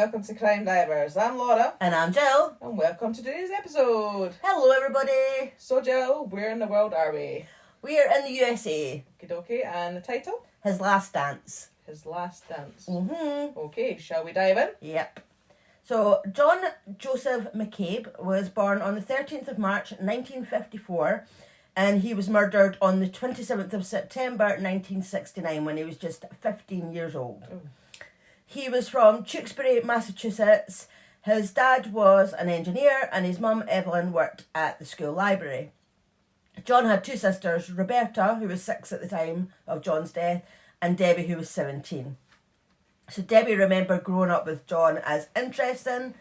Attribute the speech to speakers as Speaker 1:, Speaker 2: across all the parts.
Speaker 1: welcome to CrimeDivers. I'm Laura.
Speaker 2: And I'm Jill.
Speaker 1: And welcome to today's episode.
Speaker 2: Hello, everybody.
Speaker 1: So, Jill, where in the world are we?
Speaker 2: We are in the USA.
Speaker 1: Okie dokie. And the title?
Speaker 2: His Last Dance.
Speaker 1: His Last Dance.
Speaker 2: Mm-hmm.
Speaker 1: Okay, shall we dive in?
Speaker 2: Yep. So, John Joseph McCabe was born on the 13th of March, 1954, and he was murdered on the 27th of September, 1969, when he was just 15 years old.
Speaker 1: Oh.
Speaker 2: He was from Tewksbury, Massachusetts. His dad was an engineer and his mum, Evelyn, worked at the school library. John had two sisters, Roberta, who was 6 at the time of John's death, and Debbie, who was 17. So Debbie remembered growing up with John as interesting.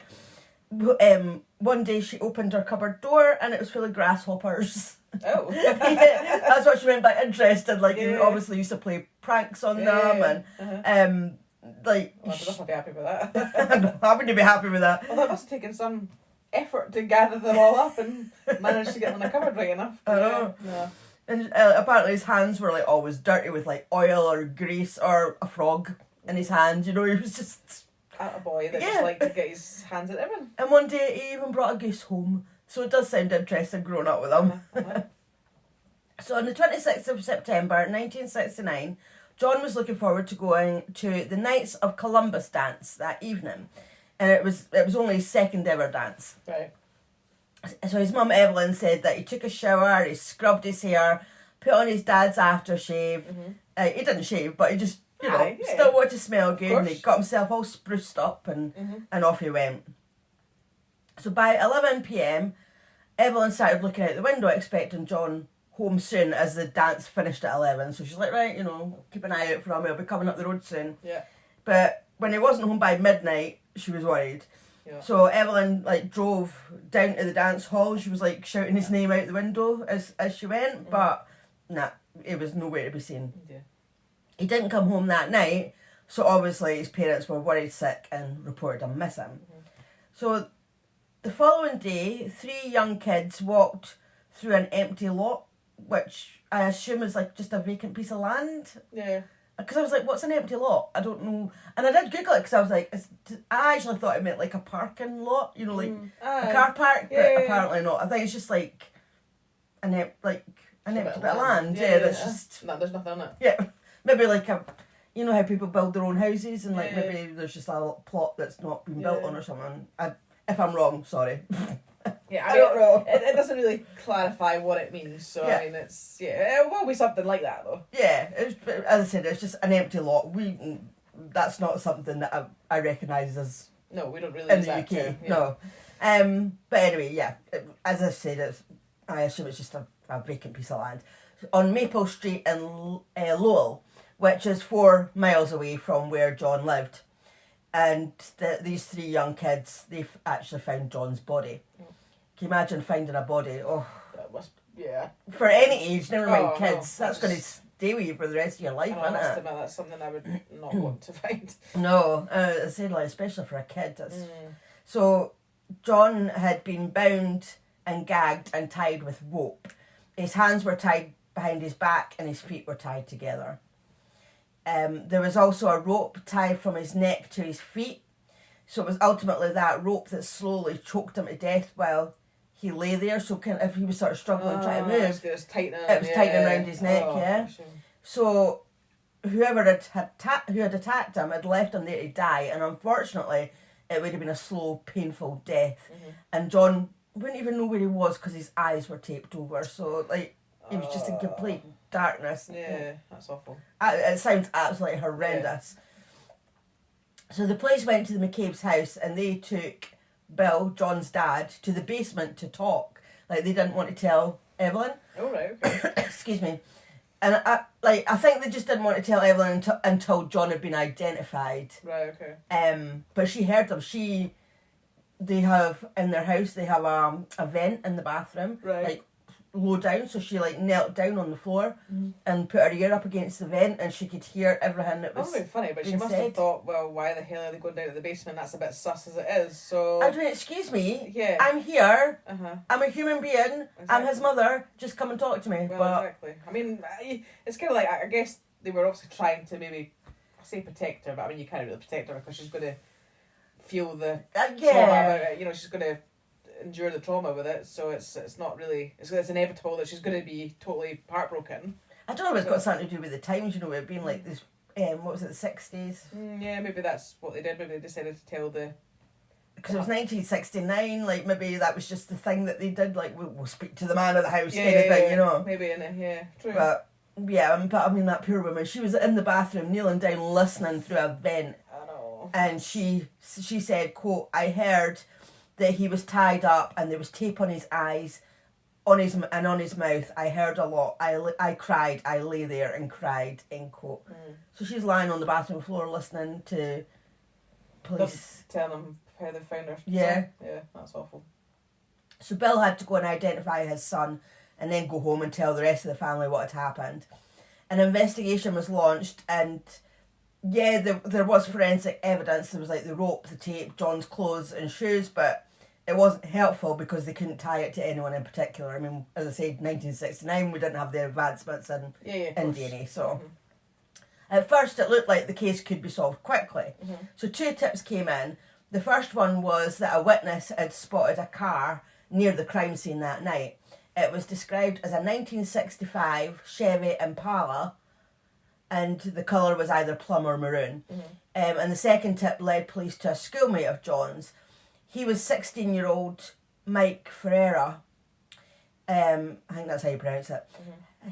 Speaker 2: One day she opened her cupboard door and it was full of grasshoppers.
Speaker 1: Oh.
Speaker 2: Yeah, that's what she meant by interested. Like, you obviously used to play pranks on them and like...
Speaker 1: Well, I don't know if I'd be happy with that.
Speaker 2: I wouldn't be happy with that.
Speaker 1: Well, that must have taken some effort to gather them all up and manage to get them in a cupboard right enough.
Speaker 2: I know.
Speaker 1: Yeah.
Speaker 2: And apparently his hands were like always dirty with like oil or grease or a frog in his hand. You know, he was just...
Speaker 1: A boy that just liked to get his hands at everything.
Speaker 2: And one day he even brought a goose home. So it does sound interesting growing up with him. So on the 26th of September 1969, John was looking forward to going to the Knights of Columbus dance that evening. And it was only his second ever dance.
Speaker 1: Right.
Speaker 2: So his mum Evelyn said that he took a shower, he scrubbed his hair, put on his dad's aftershave. Mm-hmm. He didn't shave, but he just, still wanted to smell good, and he got himself all spruced up and off he went. So by 11 p.m, Evelyn started looking out the window expecting John home soon as the dance finished at 11. So she's like, right, keep an eye out for him, he'll be coming up the road soon.
Speaker 1: Yeah.
Speaker 2: But when he wasn't home by midnight, she was worried. Yeah. So Evelyn drove down to the dance hall. She was shouting his name out the window as she went, but nah, it was nowhere to be seen.
Speaker 1: Yeah.
Speaker 2: He didn't come home that night, so obviously his parents were worried sick and reported him missing. So the following day, 3 young kids walked through an empty lot, which I assume is just a vacant piece of land.
Speaker 1: Yeah.
Speaker 2: Because I was like, what's an empty lot? I don't know. And I did Google it because I was like, I actually thought it meant a parking lot, a car park, but apparently not. I think it's just an empty bit of land. Yeah, that's just...
Speaker 1: No, there's nothing on it.
Speaker 2: Yeah, maybe how people build their own houses and maybe there's just a plot that's not been built on or something. If I'm wrong, sorry.
Speaker 1: Yeah,
Speaker 2: I don't know.
Speaker 1: It doesn't really clarify what it means, so I mean, it will be something like that though.
Speaker 2: Yeah, as I said, it's just an empty lot. That's not something that I recognise as...
Speaker 1: No, we don't really
Speaker 2: in
Speaker 1: use
Speaker 2: the
Speaker 1: that
Speaker 2: UK,
Speaker 1: term, yeah.
Speaker 2: No. But anyway, as I said, I assume it's just a vacant piece of land. On Maple Street in Lowell, which is 4 miles away from where John lived. And these 3 young kids, they've actually found John's body. Can you imagine finding a body? Oh,
Speaker 1: that must, yeah.
Speaker 2: For any age, never mind kids.
Speaker 1: No,
Speaker 2: that's going to stay with you for the rest of your life, isn't it?
Speaker 1: That's something I would not want to find.
Speaker 2: No, I said especially for a kid. So John had been bound and gagged and tied with rope. His hands were tied behind his back and his feet were tied together. There was also a rope tied from his neck to his feet. So it was ultimately that rope that slowly choked him to death while he lay there. So if he was sort of struggling trying to move,
Speaker 1: it was tightening
Speaker 2: around his neck, So whoever had attacked him had left him there to die, and unfortunately it would have been a slow, painful death. And John wouldn't even know where he was because his eyes were taped over. So he was just in complete darkness.
Speaker 1: Yeah, that's awful.
Speaker 2: It sounds absolutely horrendous. So the police went to the McCabe's house and they took Bill, John's dad, to the basement to talk. They didn't want to tell Evelyn.
Speaker 1: Oh, right, okay.
Speaker 2: Excuse me. And I think they just didn't want to tell Evelyn until John had been identified.
Speaker 1: Right, okay.
Speaker 2: But she heard them. They have, in their house, they have a vent in the bathroom.
Speaker 1: Right.
Speaker 2: Low down, so she knelt down on the floor and put her ear up against the vent and she could hear everything that was
Speaker 1: funny, but she must
Speaker 2: said.
Speaker 1: have thought, well, why the hell are they going down to the basement? That's a bit sus as it is, so...
Speaker 2: I mean, excuse me,
Speaker 1: yeah.
Speaker 2: I'm here, I'm a human being, exactly. I'm his mother, just come and talk to me.
Speaker 1: Well,
Speaker 2: but
Speaker 1: exactly. I mean, it's kind of I guess they were obviously trying to maybe, I say protect her, but I mean, you can't really protect her because she's going to feel the
Speaker 2: yeah.
Speaker 1: trauma about it. You know, she's going to endure the trauma with it, so it's not really... It's inevitable that she's going to be totally heartbroken.
Speaker 2: I don't know if it's got something to do with the times, you know, it being like this, what was it, the 60s?
Speaker 1: Yeah, maybe that's what they did. Maybe they decided to tell the...
Speaker 2: Because it was 1969, like, maybe that was just the thing that they did, like, we'll speak to the man of the house kind of thing, you know.
Speaker 1: Maybe, true.
Speaker 2: But, yeah, but I mean, that poor woman, she was in the bathroom, kneeling down, listening through a vent.
Speaker 1: I know.
Speaker 2: And she said, quote, I heard that he was tied up and there was tape on his eyes, on his mouth. I heard a lot. I cried. I lay there and cried, end quote. So she's lying on the bathroom floor listening to police.
Speaker 1: Telling them how they found her.
Speaker 2: Yeah.
Speaker 1: Yeah, that's awful.
Speaker 2: So Bill had to go and identify his son and then go home and tell the rest of the family what had happened. An investigation was launched and, yeah, there was forensic evidence. There was like the rope, the tape, John's clothes and shoes, but it wasn't helpful because they couldn't tie it to anyone in particular. I mean, as I said, 1969, we didn't have the advancements in DNA, so... At first, it looked like the case could be solved quickly. So 2 tips came in. The first one was that a witness had spotted a car near the crime scene that night. It was described as a 1965 Chevy Impala, and the colour was either plum or maroon. And the second tip led police to a schoolmate of John's. He was 16-year-old Mike Ferreira. I think that's how you pronounce it.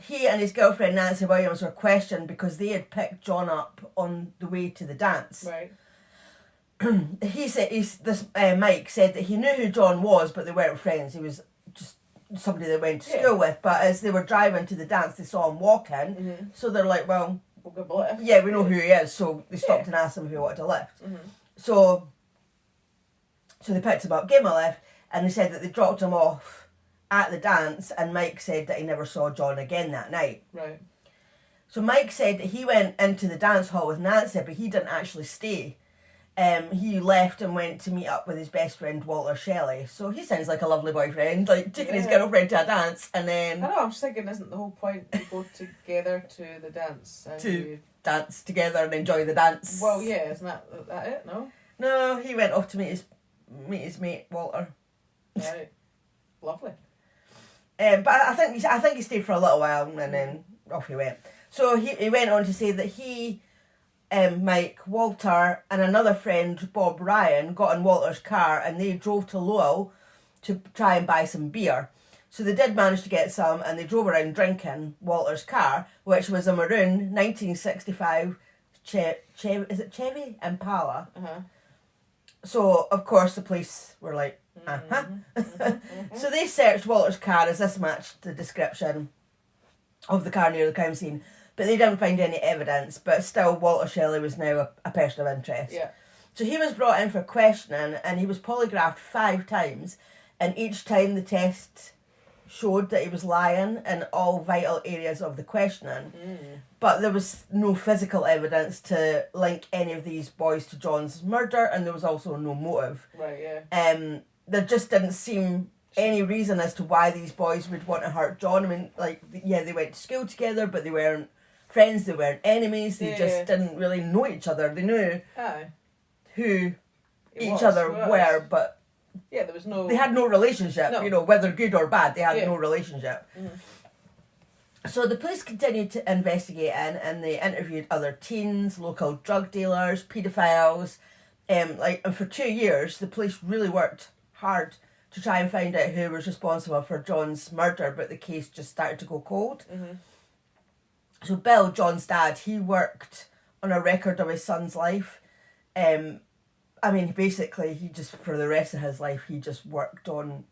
Speaker 2: He and his girlfriend Nancy Williams were questioned because they had picked John up on the way to the dance.
Speaker 1: Right.
Speaker 2: Mike said that he knew who John was, but they weren't friends. He was just somebody they went to school with. But as they were driving to the dance, they saw him walking. So they're like, well,
Speaker 1: we'll give a lift.
Speaker 2: Yeah, we know who he is. So they stopped and asked him if he wanted a lift. So they picked him up, gave him a lift, and they said that they dropped him off at the dance, and Mike said that he never saw John again that night.
Speaker 1: Right.
Speaker 2: So Mike said that he went into the dance hall with Nancy, but he didn't actually stay. He left and went to meet up with his best friend Walter Shelley. So he sounds like a lovely boyfriend, like taking his girlfriend to a dance and then...
Speaker 1: I know, I'm just thinking, isn't the whole point to go together to the dance? And
Speaker 2: dance together and enjoy the dance.
Speaker 1: Well, yeah, isn't that it, no?
Speaker 2: No, he went off to meet his mate Walter.
Speaker 1: Right. Lovely.
Speaker 2: But I think he stayed for a little while and then off he went. So he went on to say that he, Mike, Walter and another friend, Bob Ryan, got in Walter's car and they drove to Lowell to try and buy some beer. So they did manage to get some and they drove around drinking Walter's car, which was a maroon 1965 Chevy Impala. So, of course, the police were like, So they searched Walter's car as this matched the description of the car near the crime scene, but they didn't find any evidence. But still, Walter Shelley was now a person of interest.
Speaker 1: Yeah.
Speaker 2: So he was brought in for questioning, and he was polygraphed 5 times, and each time the test showed that he was lying in all vital areas of the questioning. But there was no physical evidence to link any of these boys to John's murder, and there was also no motive.
Speaker 1: Right, yeah.
Speaker 2: There just didn't seem any reason as to why these boys would want to hurt John. I mean, like, yeah, they went to school together, but they weren't friends, they weren't enemies, they just didn't really know each other. They knew who each other were, but
Speaker 1: yeah, there was no...
Speaker 2: They had no relationship, you know, whether good or bad, they had no relationship. So the police continued to investigate and they interviewed other teens, local drug dealers, paedophiles. And for 2 years, the police really worked hard to try and find out who was responsible for John's murder, but the case just started to go cold. So Bill, John's dad, he worked on a record of his son's life. I mean, basically, he just, for the rest of his life, he just worked on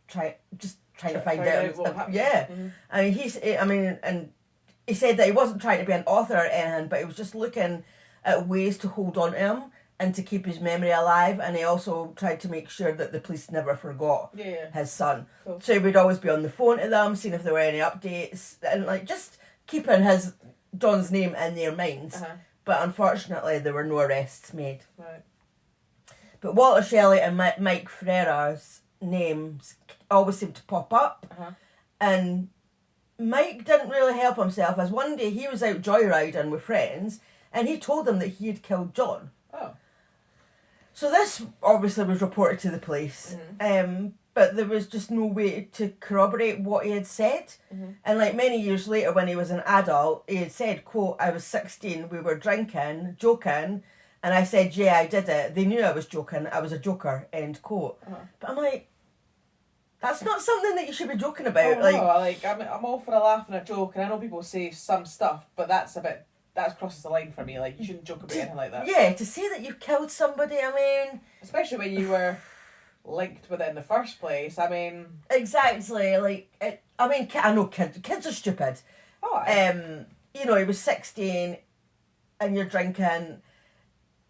Speaker 2: trying to find out
Speaker 1: what happened.
Speaker 2: Yeah. I mean, and he said that he wasn't trying to be an author or anything, but he was just looking at ways to hold on to him and to keep his memory alive, and he also tried to make sure that the police never forgot his son. Cool. So he would always be on the phone to them, seeing if there were any updates, and just keeping John's name in their minds. But unfortunately, there were no arrests made.
Speaker 1: Right.
Speaker 2: But Walter Shelley and Mike Ferreira's names always seemed to pop up. And Mike didn't really help himself, as one day he was out joyriding with friends and he told them that he had killed John. So this obviously was reported to the police, but there was just no way to corroborate what he had said. And like many years later, when he was an adult, he had said, quote, "I was 16, we were drinking, joking, and I said, yeah, I did it. They knew I was joking, I was a joker," end quote. But I'm like, that's not something that you should be joking about.
Speaker 1: I'm all for a laugh and a joke, and I know people say some stuff, but that crosses the line for me. Like, you shouldn't joke about anything like that.
Speaker 2: Yeah, to say that you killed somebody, I mean...
Speaker 1: Especially when you were linked with it in the first place, I mean...
Speaker 2: Exactly, like, I know kids are stupid.
Speaker 1: Oh,
Speaker 2: you know, he was 16, and you're drinking...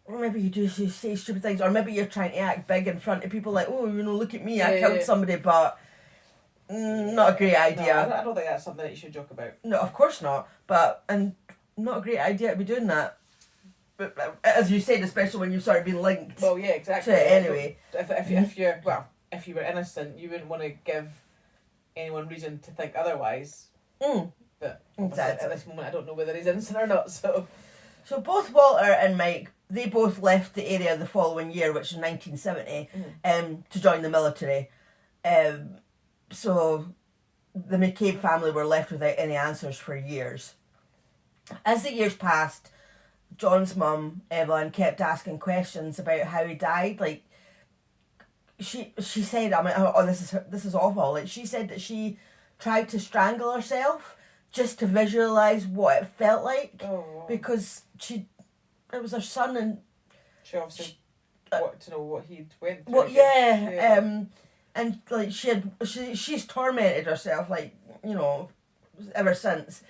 Speaker 2: Or maybe you say stupid things, or maybe you're trying to act big in front of people, like, oh, you know, look at me, I killed somebody, but not a great idea.
Speaker 1: No, I don't think that's something that you should joke about.
Speaker 2: No, of course not, and not a great idea to be doing that. But as you said, especially when you started being linked.
Speaker 1: Well, yeah, exactly.
Speaker 2: To it anyway.
Speaker 1: If you were innocent, you wouldn't want to give anyone reason to think otherwise. But
Speaker 2: exactly.
Speaker 1: At this moment, I don't know whether he's innocent or not, so...
Speaker 2: So both Walter and Mike, they both left the area the following year, which is 1970, to join the military. So the McCabe family were left without any answers for years. As the years passed, John's mum, Evelyn, kept asking questions about how he died. Like, she said, I mean, oh, this is awful. Like, she said that she tried to strangle herself just to visualise what it felt like.
Speaker 1: Oh.
Speaker 2: Because it was her son, and
Speaker 1: she obviously wanted to know what he'd went through.
Speaker 2: Well, yeah. And like she's tormented herself, like, you know, ever since.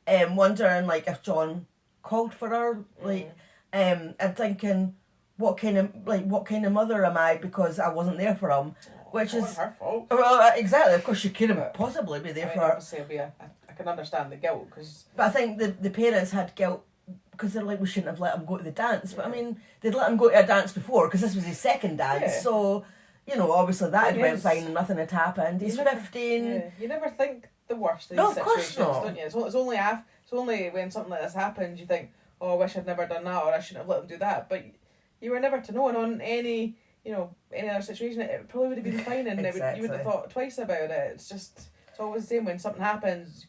Speaker 2: Wondering like if John called for her, like, and thinking, what kind of mother am I because I wasn't there for him, which is
Speaker 1: her fault.
Speaker 2: Well, exactly. Of course, she couldn't possibly be there for her.
Speaker 1: Obviously, I can understand the guilt because.
Speaker 2: But I think the parents had guilt. Because they're like, we shouldn't have let him go to the dance. But I mean, they'd let him go to a dance before because this was his second dance. Yeah. So, you know, obviously that had went fine and nothing had happened. He's 15.
Speaker 1: Yeah. You never think the worst of these situations, don't you? It's only when something like this happens you think, oh, I wish I'd never done that, or I shouldn't have let him do that. But you were never to know, and on any other situation, it probably would have been fine, and
Speaker 2: exactly.
Speaker 1: you wouldn't have thought twice about it. It's always the same when something happens,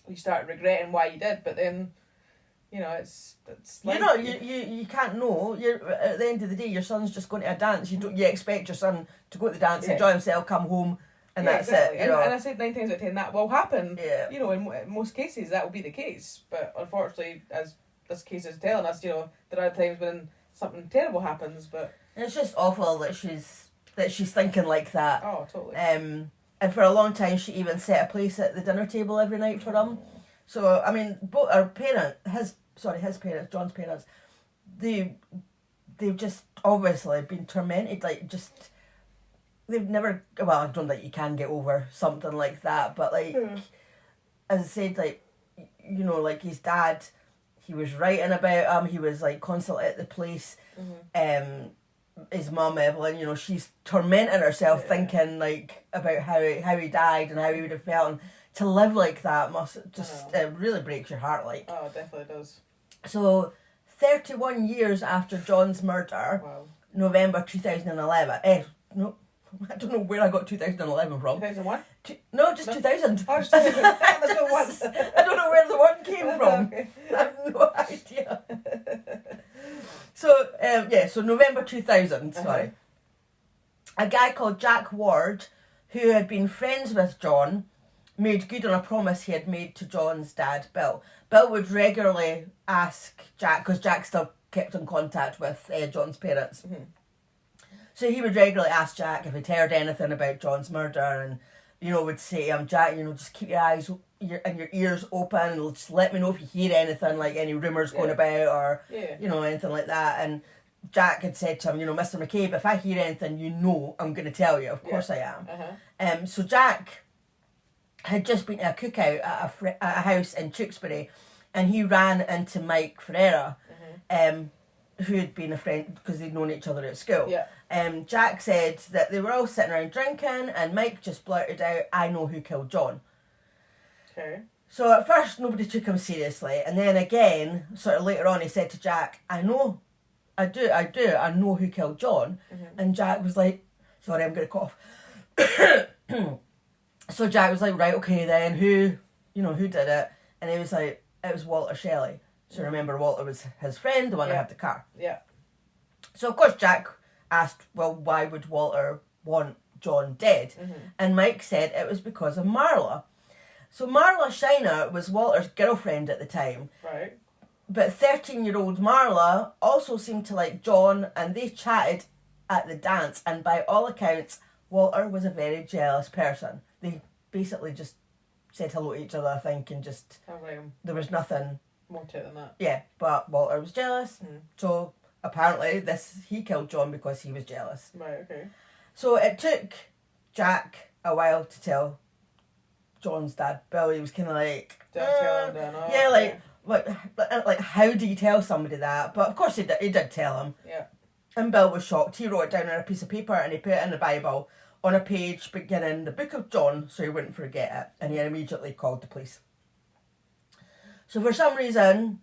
Speaker 1: you start regretting why you did, but then. You know, it's like...
Speaker 2: You can't know. At the end of the day, your son's just going to a dance. You expect your son to go to the dance, enjoy himself, come home, and that's
Speaker 1: exactly.
Speaker 2: it. You know?
Speaker 1: And I said 9 times out of 10 that will happen.
Speaker 2: Yeah.
Speaker 1: You know, in most cases that will be the case. But unfortunately, as this case is telling us, you know, there are times when something terrible happens. But
Speaker 2: it's just awful that she's thinking like that.
Speaker 1: Oh, totally.
Speaker 2: And for a long time, she even set a place at the dinner table every night for him. So, I mean, both our his parents, John's parents, they've just obviously been tormented, like, just, they've never, well, I don't think you can get over something like that, but, like, as I said, like, you know, like, his dad, he was writing about him, he was, like, constantly at the police, his mum, Evelyn, you know, she's tormenting herself thinking, like, about how he died and how he would have felt, and to live like that must just it really breaks your heart, like.
Speaker 1: Oh, it definitely does.
Speaker 2: So, 31 years after John's murder, November 2011. No, I don't know where I got 2011 from.
Speaker 1: 2001?
Speaker 2: No, just 2000.
Speaker 1: Oh, just 2000.
Speaker 2: I don't know where the one came from. Okay. I have no idea. So November 2000, sorry. A guy called Jack Ward, who had been friends with John, made good on a promise he had made to John's dad, Bill. Bill would regularly ask Jack, because Jack still kept in contact with John's parents. So he would regularly ask Jack if he'd heard anything about John's murder, and, you know, would say to him, Jack, you know, just keep your eyes and your ears open, and just let me know if you hear anything, like any rumours going about, or, you know, anything like that. And Jack had said to him, you know, Mr. McCabe, if I hear anything, you know I'm going to tell you. Of course I am. So Jack had just been to a cookout at a house in Tewkesbury, and he ran into Mike Ferreira, who had been a friend because they'd known each other at school. Jack said that they were all sitting around drinking, and Mike just blurted out, I know who killed John.
Speaker 1: Okay.
Speaker 2: So at first nobody took him seriously, and then again, sort of later on, he said to Jack, I know I do. I know who killed John. And Jack was like, sorry, I'm going to cough. So Jack was like, right, okay then, who did it? And he was like, it was Walter Shelley. So remember, Walter was his friend, the one that had the car.
Speaker 1: Yeah.
Speaker 2: So of course Jack asked, well, why would Walter want John dead? And Mike said it was because of Marla. So Marla Shiner was Walter's girlfriend at the time.
Speaker 1: Right.
Speaker 2: But 13-year-old Marla also seemed to like John, and they chatted at the dance, and by all accounts, Walter was a very jealous person. They basically just said hello to each other, I think, and just... there was nothing...
Speaker 1: more to it than that.
Speaker 2: Yeah, but Walter was jealous, so apparently he killed John because he was jealous.
Speaker 1: Right, okay.
Speaker 2: So it took Jack a while to tell John's dad, Bill. He was kind of like... like, how do you tell somebody that? But of course he did tell him.
Speaker 1: Yeah.
Speaker 2: And Bill was shocked. He wrote it down on a piece of paper and he put it in the Bible on a page beginning the book of John so he wouldn't forget it. And he immediately called the police. So for some reason,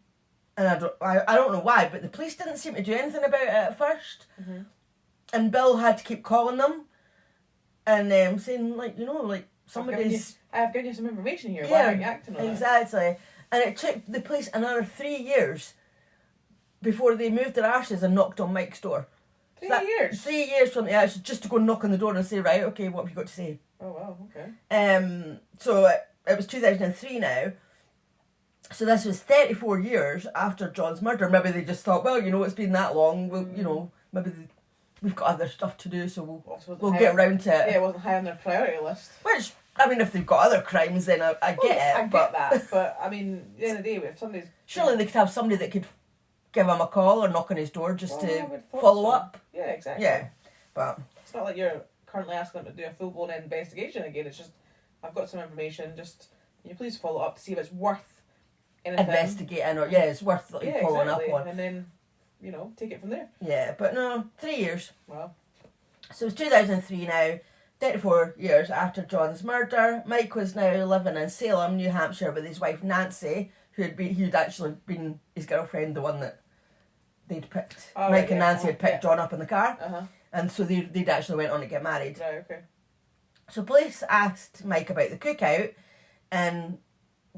Speaker 2: and I don't know why, but the police didn't seem to do anything about it at first. And Bill had to keep calling them and saying, like, somebody's...
Speaker 1: I've given you some information here. Why aren't you acting on it?
Speaker 2: Exactly. And it took the police another 3 years before they moved their arses and knocked on Mike's door.
Speaker 1: 3 years?
Speaker 2: 3 years from the action, just to go knock on the door and say, right, okay, what have you got to say?
Speaker 1: Oh, wow, okay.
Speaker 2: So it was 2003 now. So this was 34 years after John's murder. Maybe they just thought, well, it's been that long. Well, maybe we've got other stuff to do, so we'll get around to it.
Speaker 1: Yeah, it wasn't high on their priority list.
Speaker 2: Which, I mean, if they've got other crimes, then I get it.
Speaker 1: I get that, but I mean, at the end of the day, if somebody's...
Speaker 2: Surely they could have somebody that could give him a call or knock on his door just to follow up.
Speaker 1: Yeah, exactly.
Speaker 2: Yeah, but...
Speaker 1: It's not like you're currently asking them to do a full-blown investigation again. It's just, I've got some information, just, can you please follow up to see if it's worth anything?
Speaker 2: Investigating, or, it's worth following up on.
Speaker 1: And then, take it from there.
Speaker 2: Yeah, but no, 3 years.
Speaker 1: Wow.
Speaker 2: So it's 2003 now, 34 years after John's murder. Mike was now living in Salem, New Hampshire with his wife Nancy, who'd actually been his girlfriend, the one that they'd picked. Mike and Nancy had picked John up in the car. And so they'd actually went on to get married.
Speaker 1: Right, okay.
Speaker 2: So police asked Mike about the cookout and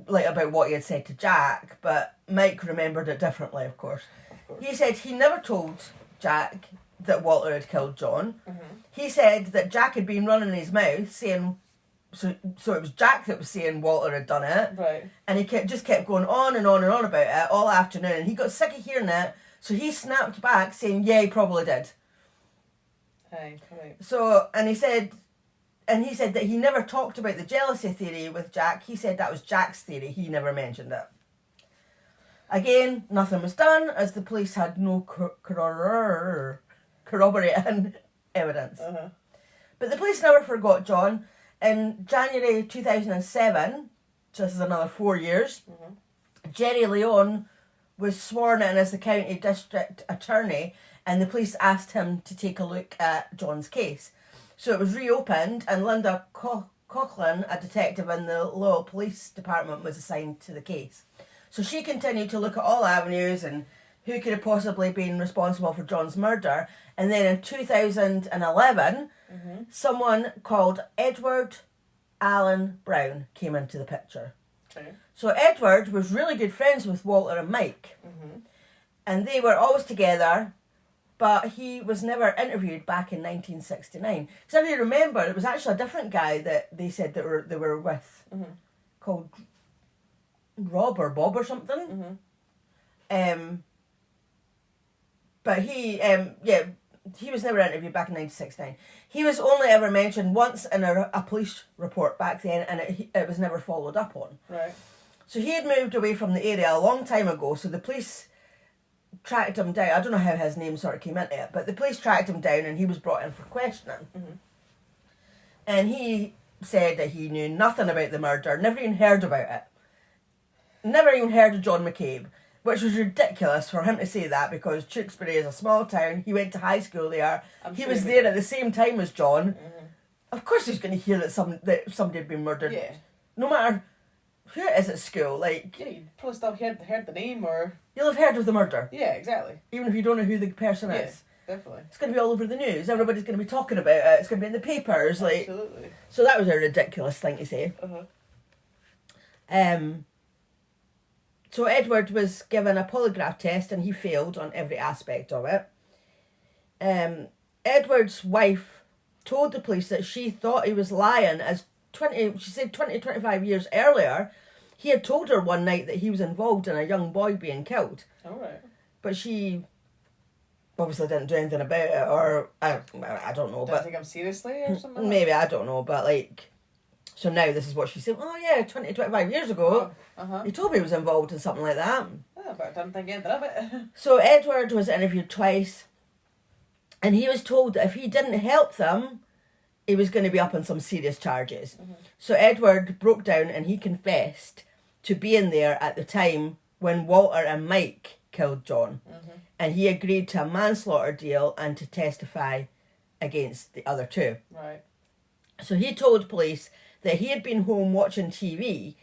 Speaker 2: about what he had said to Jack, but Mike remembered it differently, of course. He said he never told Jack that Walter had killed John. He said that Jack had been running his mouth saying, so it was Jack that was saying Walter had done it.
Speaker 1: Right.
Speaker 2: And he just kept going on and on and on about it all afternoon. And he got sick of hearing it, so he snapped back saying, yeah, he probably did.
Speaker 1: Right.
Speaker 2: So, and he said that he never talked about the jealousy theory with Jack. He said that was Jack's theory. He never mentioned it. Again, nothing was done as the police had no corroborating evidence. But the police never forgot John. In January 2007, so this is another 4 years, Jerry Leon was sworn in as the county district attorney, and the police asked him to take a look at John's case. So it was reopened, and Linda Coughlin, a detective in the Lowell Police Department, was assigned to the case. So she continued to look at all avenues and who could have possibly been responsible for John's murder. And then in 2011, someone called Edward Allen Brown came into the picture.
Speaker 1: Okay.
Speaker 2: So Edward was really good friends with Walter and Mike. And they were always together, but he was never interviewed back in 1969. Because if you remember, it was actually a different guy that they said that they were with, called Rob or Bob or something. But he was never interviewed back in 1969. He was only ever mentioned once in a police report back then, and it was never followed up on.
Speaker 1: Right.
Speaker 2: So he had moved away from the area a long time ago, so the police tracked him down. I don't know how his name sort of came into it, but the police tracked him down and he was brought in for questioning. And he said that he knew nothing about the murder, never even heard about it. Never even heard of John McCabe, which was ridiculous for him to say that because Tewkesbury is a small town. He went to high school there. He was there at the same time as John. Of course he's going to hear that somebody had been murdered.
Speaker 1: Yeah.
Speaker 2: No matter who it is at school, like...
Speaker 1: Yeah, you'd probably still heard the name, or...
Speaker 2: You'll have heard of the murder.
Speaker 1: Yeah, exactly.
Speaker 2: Even if you don't know who the person is.
Speaker 1: Definitely.
Speaker 2: It's going to be all over the news. Everybody's going to be talking about it. It's going to be in the papers.
Speaker 1: Absolutely.
Speaker 2: Like, so that was a ridiculous thing to say. So Edward was given a polygraph test and he failed on every aspect of it. Edward's wife told the police that she thought he was lying, as 25 years earlier, he had told her one night that he was involved in a young boy being killed.
Speaker 1: All right.
Speaker 2: But she obviously didn't do anything about it, or I don't know.
Speaker 1: Don't take him seriously or something?
Speaker 2: Maybe, I don't know, but like... So now this is what she said. Oh yeah, 25 years ago, he told me he was involved in something like that.
Speaker 1: Yeah, but I didn't think anything of it.
Speaker 2: So Edward was interviewed twice, and he was told that if he didn't help them, he was going to be up on some serious charges. So Edward broke down and he confessed to being there at the time when Walter and Mike killed John. And he agreed to a manslaughter deal and to testify against the other two.
Speaker 1: Right.
Speaker 2: So he told police that he had been home watching TV.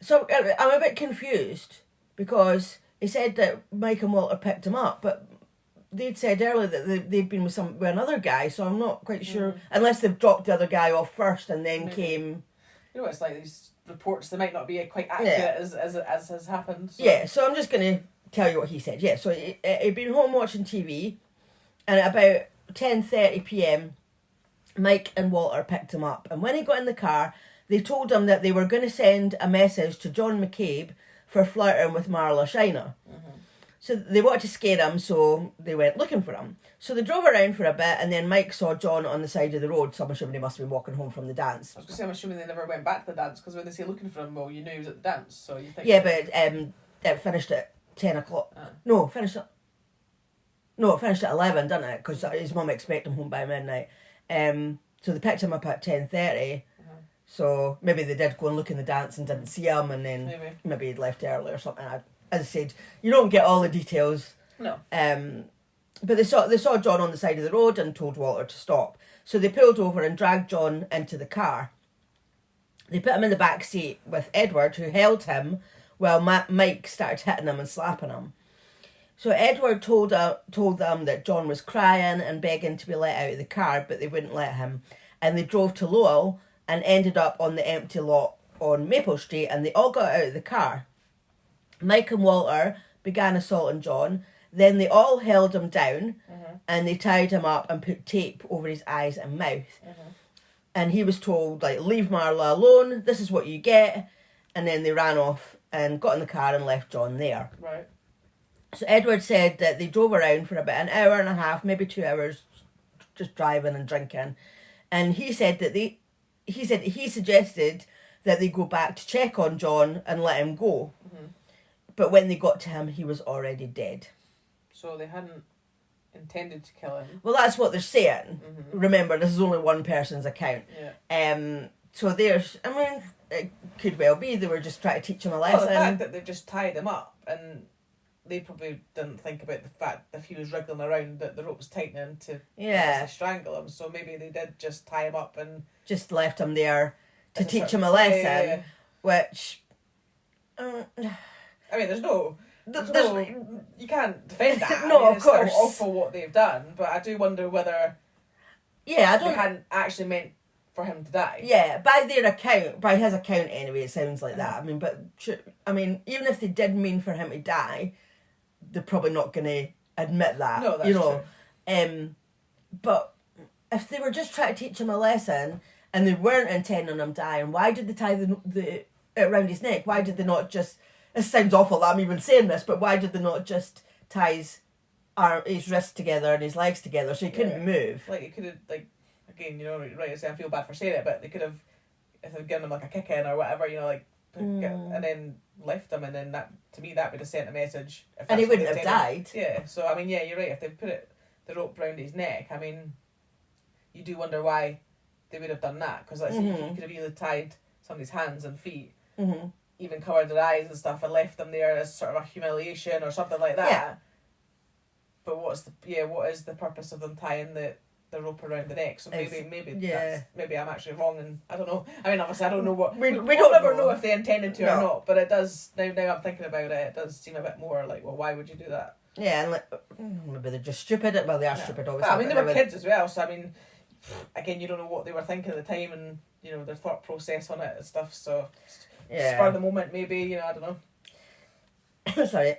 Speaker 2: So I'm a bit confused because he said that Mike and Walter picked him up, but they'd said earlier that they'd been with another guy, so I'm not quite sure, unless they've dropped the other guy off first and then came...
Speaker 1: You know, it's like these reports, they might not be quite accurate as has happened. So.
Speaker 2: Yeah, so I'm just going to tell you what he said. Yeah, so he'd been home watching TV, and at about 10:30pm, Mike and Walter picked him up, and when he got in the car, they told him that they were going to send a message to John McCabe for flirting with Marla Shiner. So they wanted to scare him, so they went looking for him. So they drove around for a bit, and then Mike saw John on the side of the road, so I'm assuming he must have been walking home from the dance.
Speaker 1: I was going to say, I'm assuming they never went back to the dance, because when they say looking for him, well, you knew he was at the dance, so you think...
Speaker 2: Yeah, but it finished at 10 o'clock. No, it finished at 11, didn't it? Because his mum expected him home by midnight. So they picked him up at 10:30. So maybe they did go and look in the dance and didn't see him, and then maybe he'd left early or something. As I said, you don't get all the details.
Speaker 1: No.
Speaker 2: But they saw John on the side of the road and told Walter to stop. So they pulled over and dragged John into the car. They put him in the back seat with Edward, who held him while Mike started hitting him and slapping him. So Edward told them that John was crying and begging to be let out of the car, but they wouldn't let him. And they drove to Lowell and ended up on the empty lot on Maple Street, and they all got out of the car. Mike and Walter began assaulting John. Then they all held him down and they tied him up and put tape over his eyes and mouth. And he was told, like, leave Marla alone, this is what you get. And then they ran off and got in the car and left John there.
Speaker 1: Right.
Speaker 2: So Edward said that they drove around for about an hour and a half, maybe 2 hours, just driving and drinking. And he said that he suggested that they go back to check on John and let him go. But when they got to him, he was already dead.
Speaker 1: So they hadn't intended to kill him.
Speaker 2: Well, that's what they're saying. Remember, this is only one person's account. So there's, I mean, it could well be they were just trying to teach him a lesson.
Speaker 1: Well, the fact that they just tied him up, and they probably didn't think about the fact that if he was wriggling around that the rope was tightening to strangle him. So maybe they did just tie him up and
Speaker 2: just left him there to teach him a lesson, which.
Speaker 1: I mean, there's no, you can't defend that.
Speaker 2: No,
Speaker 1: I mean,
Speaker 2: of course.
Speaker 1: It's still awful what they've done, but I do wonder whether they hadn't actually meant for him to die.
Speaker 2: Yeah, by his account anyway, it sounds like that. I mean, even if they did mean for him to die, they're probably not going to admit that.
Speaker 1: No, that's
Speaker 2: true. But if they were just trying to teach him a lesson and they weren't intending him dying, why did they tie the around his neck? Why did they not just... It sounds awful that I'm even saying this, but why did they not just tie his wrists together and his legs together so he couldn't move?
Speaker 1: Like, it could have, like, again, you know, right, I feel bad for saying it, but they could have, if they'd given him, like, a kick in or whatever, you know, like, and then left him, and then that, to me, that would have sent a message.
Speaker 2: And he wouldn't have died.
Speaker 1: Yeah, so, I mean, yeah, you're right, if they put the rope round his neck, I mean, you do wonder why they would have done that, because, like, you could have either tied somebody's hands and feet, even covered their eyes and stuff and left them there as sort of a humiliation or something like that. Yeah. But what is the purpose of them tying the the rope around the neck. So maybe
Speaker 2: yeah.
Speaker 1: maybe I'm actually wrong, and I don't know. I mean, obviously I don't know what
Speaker 2: we
Speaker 1: don't ever know if they intended to or not. But it does now I'm thinking about it. It does seem a bit more like, well, why would you do that?
Speaker 2: Yeah, and like, maybe they're just stupid. Well, they are stupid, obviously.
Speaker 1: Well, I mean, they were kids as well, so I mean, again, you don't know what they were thinking at the time, and you know their thought process on it and stuff. So spur of the moment, maybe, I don't know.
Speaker 2: Sorry.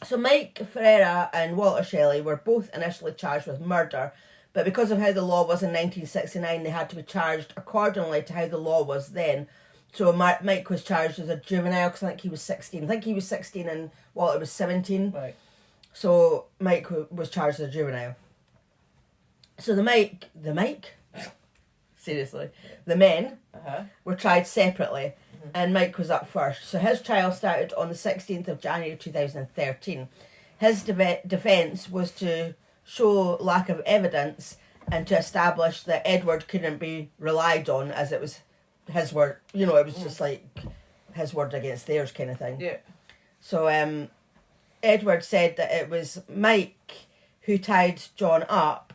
Speaker 2: So Mike Ferreira and Walter Shelley were both initially charged with murder, but because of how the law was in 1969, they had to be charged accordingly to how the law was then. So Mike was charged as a juvenile because I think he was 16. I think he was 16 and Walter was 17.
Speaker 1: Right.
Speaker 2: So Mike was charged as a juvenile. So the men were tried separately, and Mike was up first. So his trial started on the 16th of January 2013. His defence was to show lack of evidence and to establish that Edward couldn't be relied on, as it was his word. It was just like his word against theirs kind of thing.
Speaker 1: Yeah.
Speaker 2: So Edward said that it was Mike who tied John up,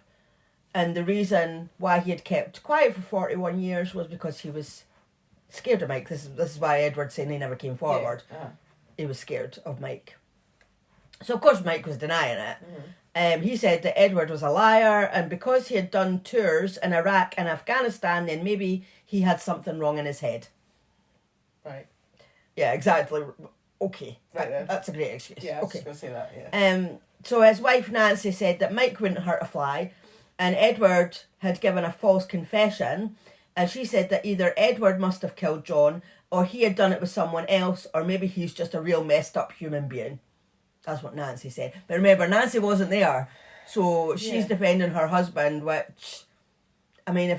Speaker 2: and the reason why he had kept quiet for 41 years was because he was scared of Mike. This is why Edward's saying he never came forward.
Speaker 1: Yeah.
Speaker 2: He was scared of Mike. So of course Mike was denying it. He said that Edward was a liar, and because he had done tours in Iraq and Afghanistan, then maybe he had something wrong in his head.
Speaker 1: Right.
Speaker 2: Yeah, exactly. Okay.
Speaker 1: Right,
Speaker 2: that's a great excuse.
Speaker 1: Yeah, I was
Speaker 2: okay.
Speaker 1: going to say that, yeah.
Speaker 2: So his wife Nancy said that Mike wouldn't hurt a fly, and Edward had given a false confession, and she said that either Edward must have killed John, or he had done it with someone else, or maybe he's just a real messed up human being. That's what Nancy said. But remember, Nancy wasn't there, so she's defending her husband, which, I mean,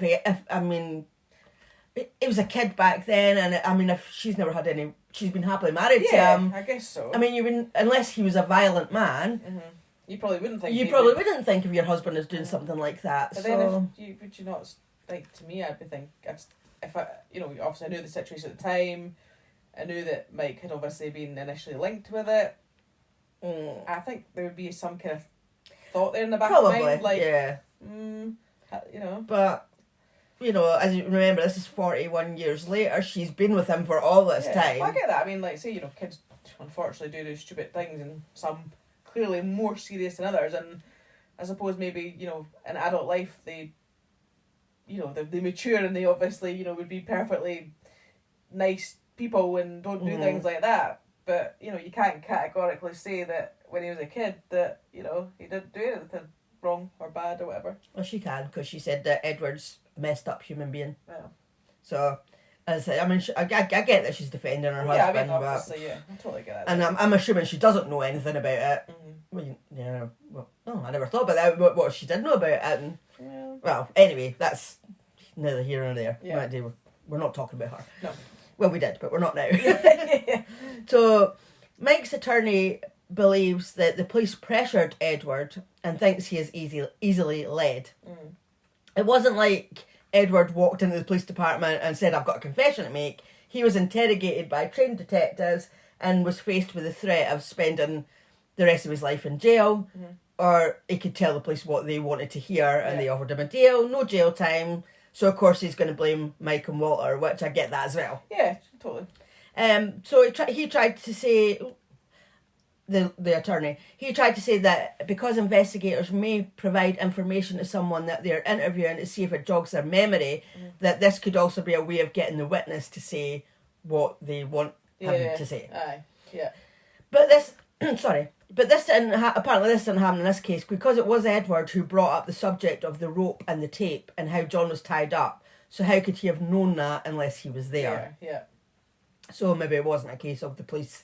Speaker 2: he was a kid back then, and I mean, if she's never had any, she's been happily married to him.
Speaker 1: I guess so.
Speaker 2: I mean, unless he was a violent man,
Speaker 1: you probably wouldn't think.
Speaker 2: Wouldn't think of your husband as doing something like that.
Speaker 1: But then, would you not like? To me, I'd be think if I, obviously I knew the situation at the time, I knew that Mike had obviously been initially linked with it. I think there would be some kind of thought there in the back of my mind, like,
Speaker 2: yeah. But, as you remember, this is 41 years later. She's been with him for all this time.
Speaker 1: Well, I get that. I mean, like, say, kids unfortunately do stupid things, and some clearly more serious than others. And I suppose maybe, in adult life, they mature and they obviously, would be perfectly nice people and don't do things like that. But, you can't categorically say that when he was a kid that, he didn't do anything wrong or bad or whatever.
Speaker 2: Well, she can, because she said that Edward's a messed up human being.
Speaker 1: Yeah.
Speaker 2: So, as I say, I mean, I get that she's defending her husband.
Speaker 1: I mean, obviously, I totally get that.
Speaker 2: And I'm assuming she doesn't know anything about it. Well, I never thought about that, what she did know about it. And, well, anyway, that's neither here nor there.
Speaker 1: Yeah.
Speaker 2: We're not talking about her.
Speaker 1: No.
Speaker 2: Well, we did, but we're not now. So, Mike's attorney believes that the police pressured Edward and thinks he is easily led. It wasn't like Edward walked into the police department and said, I've got a confession to make. He was interrogated by trained detectives and was faced with the threat of spending the rest of his life in jail, or he could tell the police what they wanted to hear, and they offered him a deal, no jail time. So, of course, he's going to blame Mike and Walter, which I get that as well.
Speaker 1: Yeah, totally.
Speaker 2: So he tried to say, the attorney, he tried to say that because investigators may provide information to someone that they're interviewing to see if it jogs their memory, that this could also be a way of getting the witness to say what they want him to say.
Speaker 1: Aye, yeah.
Speaker 2: But this apparently this didn't happen in this case, because it was Edward who brought up the subject of the rope and the tape and how John was tied up. So how could he have known that unless he was there?
Speaker 1: Yeah.
Speaker 2: So maybe it wasn't a case of the police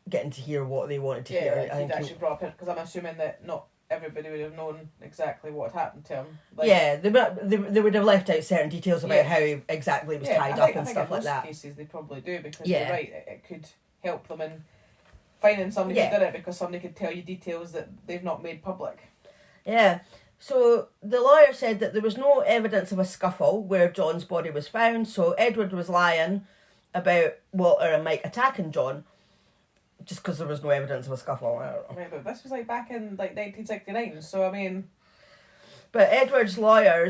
Speaker 2: getting to hear what they wanted to hear.
Speaker 1: Yeah, he'd actually brought up it, because I'm assuming that not everybody would have known exactly what had happened to him.
Speaker 2: They would have left out certain details about how he exactly was tied up and stuff like that.
Speaker 1: In most cases they probably do, because you're right, it could help them in finding somebody who did it, because somebody could tell you details that they've not made public.
Speaker 2: Yeah. So the lawyer said that there was no evidence of a scuffle where John's body was found, so Edward was lying about Walter and Mike attacking John just because there was no evidence of a scuffle. I don't know.
Speaker 1: Right, but this was back in 1969, so I mean...
Speaker 2: But Edward's lawyer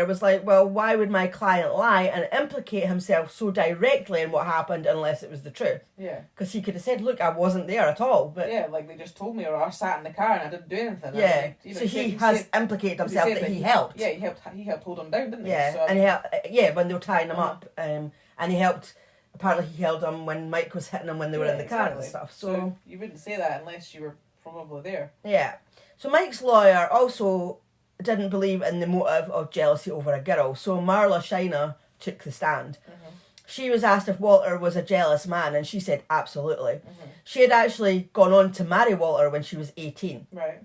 Speaker 2: was like, well, why would my client lie and implicate himself so directly in what happened unless it was the truth?
Speaker 1: Yeah.
Speaker 2: Because he could have said, look, I wasn't there at all. But
Speaker 1: yeah, like they just told me, or I sat in the car and I didn't do anything.
Speaker 2: Yeah.
Speaker 1: And, you know,
Speaker 2: so he has implicated himself that he helped.
Speaker 1: Yeah, he helped hold him down, didn't he?
Speaker 2: Yeah,
Speaker 1: So,
Speaker 2: and when they were tying him up, and he helped. Apparently, he held him when Mike was hitting him when they were in the car and stuff. So
Speaker 1: you wouldn't say that unless you were probably there.
Speaker 2: Yeah. So Mike's lawyer also didn't believe in the motive of jealousy over a girl. So Marla Shiner took the stand. Mm-hmm. She was asked if Walter was a jealous man, and she said absolutely. Mm-hmm. She had actually gone on to marry Walter when she was 18.
Speaker 1: Right.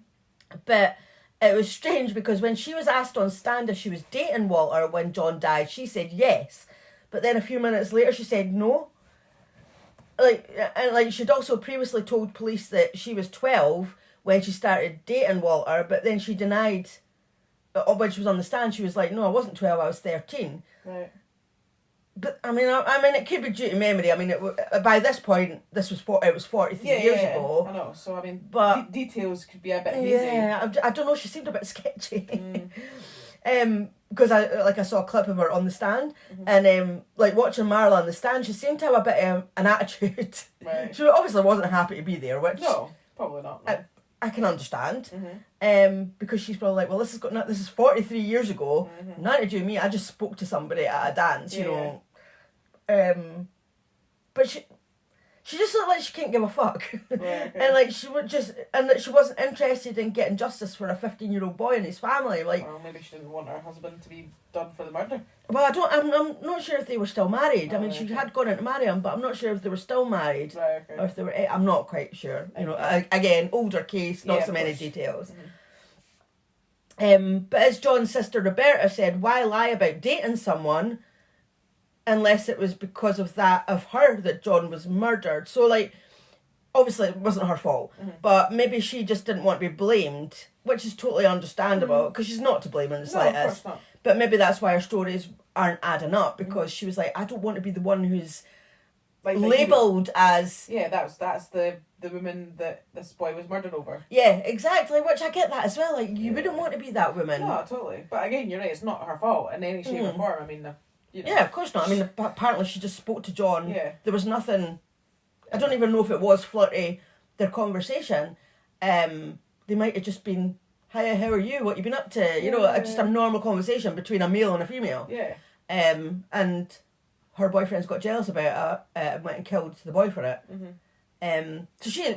Speaker 2: But it was strange because when she was asked on stand if she was dating Walter when John died, she said yes. But then a few minutes later she said no. She'd also previously told police that she was 12 when she started dating Walter, but then she denied, when she was on the stand, she was like, no, I wasn't 12, I was 13.
Speaker 1: Right.
Speaker 2: But, I mean, it could be due to memory. I mean, by this point, it was 43 years ago.
Speaker 1: I know, so, I mean,
Speaker 2: but
Speaker 1: details could be a bit hazy.
Speaker 2: Yeah, I don't know, she seemed a bit sketchy. Because I saw a clip of her on the stand, and watching Marla on the stand, she seemed to have a bit of an attitude.
Speaker 1: Right.
Speaker 2: She obviously wasn't happy to be there, which
Speaker 1: no, probably not. No.
Speaker 2: I can understand. Because she's probably like, well, this is 43 years ago. Nothing to do with me. I just spoke to somebody at a dance, you know. But she just looked like she couldn't give a fuck.
Speaker 1: Yeah, okay.
Speaker 2: And that she wasn't interested in getting justice for a 15-year-old boy and his family.
Speaker 1: Well, maybe she didn't want her husband to be done for the murder.
Speaker 2: Well, I'm not sure if they were still married. I mean, she had gone in to marry him, but I'm not sure if they were still married.
Speaker 1: Right, okay.
Speaker 2: Or if they were, I'm not quite sure. You know, again, older case, not so many details. But as John's sister Roberta said, why lie about dating someone unless it was because of her that John was murdered? So, obviously it wasn't her fault, but maybe she just didn't want to be blamed, which is totally understandable, because she's not to blame in the slightest.
Speaker 1: Not.
Speaker 2: But maybe that's why her stories aren't adding up, because she was like, I don't want to be the one who's labelled as...
Speaker 1: Yeah, that's the woman that this boy was murdered over.
Speaker 2: Yeah, exactly, which I get that as well. You wouldn't want to be that woman.
Speaker 1: No, totally. But again, you're right, it's not her fault in any shape or form. I mean, you know.
Speaker 2: Yeah, of course not. I mean, apparently she just spoke to John.
Speaker 1: Yeah.
Speaker 2: There was nothing... I don't even know if it was flirty, their conversation. They might have just been, hi, how are you? What you been up to? You know, just a normal conversation between a male and a female.
Speaker 1: Yeah.
Speaker 2: And her boyfriend's got jealous about it and went and killed the boy for it. So she